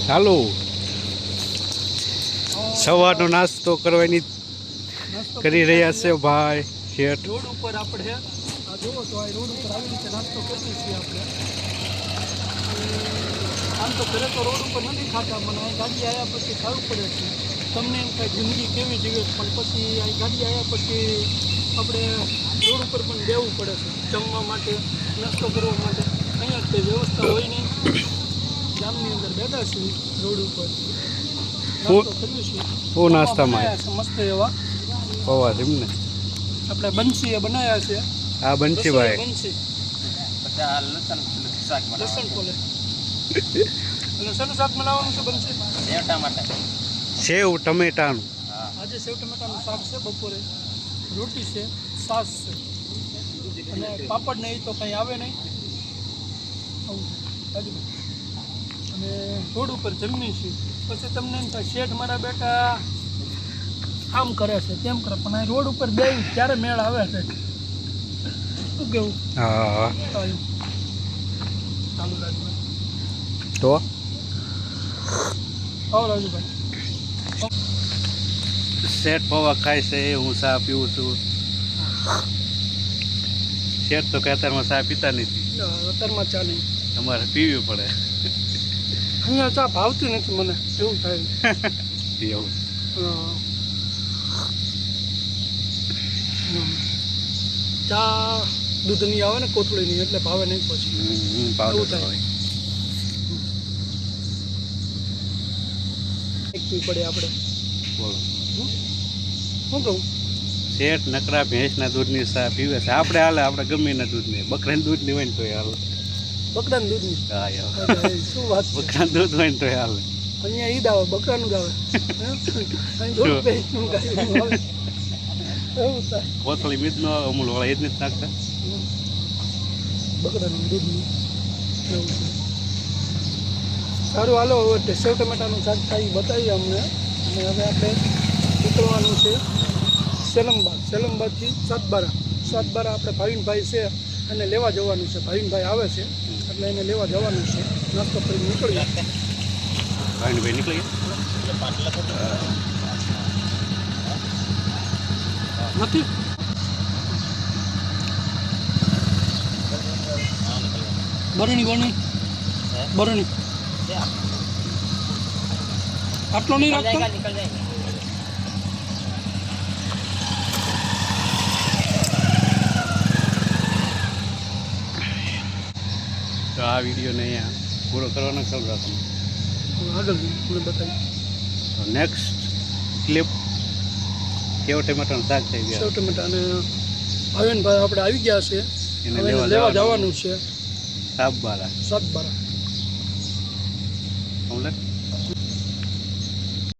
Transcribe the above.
ચાલો સવારનો નાસ્તો કરવાની કરી રહ્યા છે ભાઈ શેઠ. રોડ ઉપર આપણે આ જોવો તો આ રોડ ઉપર આવી રીતે નાસ્તો કરીએ છીએ આપણે. આમ તો ઘરે તો રોડ ઉપર નથી ખાતા, મને અહીં ગાડી આવ્યા પછી ખાવું પડે છે. તમને એમ થાય જિંદગી કેવી જીવે, પણ પછી અહીં ગાડી આવ્યા પછી આપણે રોડ ઉપર પણ બેવું પડે છે જમવા માટે, નાસ્તો કરવા માટે. અહીંયા કંઈ વ્યવસ્થા હોય નહીં. ગામની અંદર બેઠા છીએ રોડ ઉપર, નાસ્તો કરીએ છીએ. ઓ નાસ્તામાં મસ્ત એવા પૌવા છે ને આપણે બંસીએ બનાવ્યા છે. આ બંસી ભાઈ બંસી લસણ પોલે અને શેનું શાક બનાવવાનું છે? બંસી સેવ ટમેટાનું. આજે સેવ ટમેટાનું શાક છે, બપોરે રોટી છે, છાશ છે અને પાપડ ને એ તો કંઈ આવે નહીં. અને રોડ ઉપર જમીએ છીએ. પછી તમને એમ થાય શેઠ મારા બેટા આમ કરે છે તેમ કરે, પણ આ રોડ ઉપર બે ત્યારે મેળ આવે છે. શું કેવું? હા ચાલુ રાજુભાઈ તો આવો રાજુભાઈ. શેઠ પૌવા ખાય છે, હું ચા પીવું છું. શેઠ તો ખેતરમાં ચા પીતા નથી, અત્યારમાં ચા નહીં, તમારે પીવી પડે. અહીંયા ચા ભાવતી નથી મને, એવું થાય. એવું ચા દૂધની આવે ને કોથળીની, એટલે ભાવે નહીં પછી. એવું થાય. પડે આપણે બોલો શું કહું? શેઠ નકરા ભેંસના દૂધની ચા પીવે છે. આપણે હાલે, આપણે ગમીના દૂધની, બકરાના દૂધની હોય ને તોય હાલે. બકરાનું દૂધની? હા યાર, શું વાત છે? બકરાનું દૂધ હોય ને તોય હાલે. અહીંયા ઈદ આવે, બકરાનું જ આવે. અહીં દૂધ ભેંસનું કાંઈ આવે. એવું થાય. કોથળી મીઠ નો અમૂલ વાળા એ જ નથી નાખતા. બકરાનું દૂધનું એવું છે. સારું, હાલો હવે સેવ ટમેટાનું શાક ખાઈ બતાવીએ અમને. અને હવે આપણે નીકળવાનું છે સેલમબાગ. સેલમબાગથી સાતબારા આપણે ભાવિનભાઈ છે એને લેવા જવાનું છે. ભાવિનભાઈ આવે છે એટલે એને લેવા જવાનું છે. નાસ્તો કરી નીકળીએ. ભાવિનભાઈ નીકળી નથી બરણી આટલો નહીં રાખતો. તો આ વિડીયોને અહીંયા પૂરો કરવાનો ચાલુ રાખવાનો. આગળ મને બતાવી તો નેક્સ્ટ ક્લિપ કેવો ટમેટાનું શાક થઈ ગયા. સેવ ટમેટા અને ભાવિનભાઈ આપણે આવી ગયા છે. એને હવે લેવા લેવા જવાનું છે સાતબારા. સાતબારા. સમલે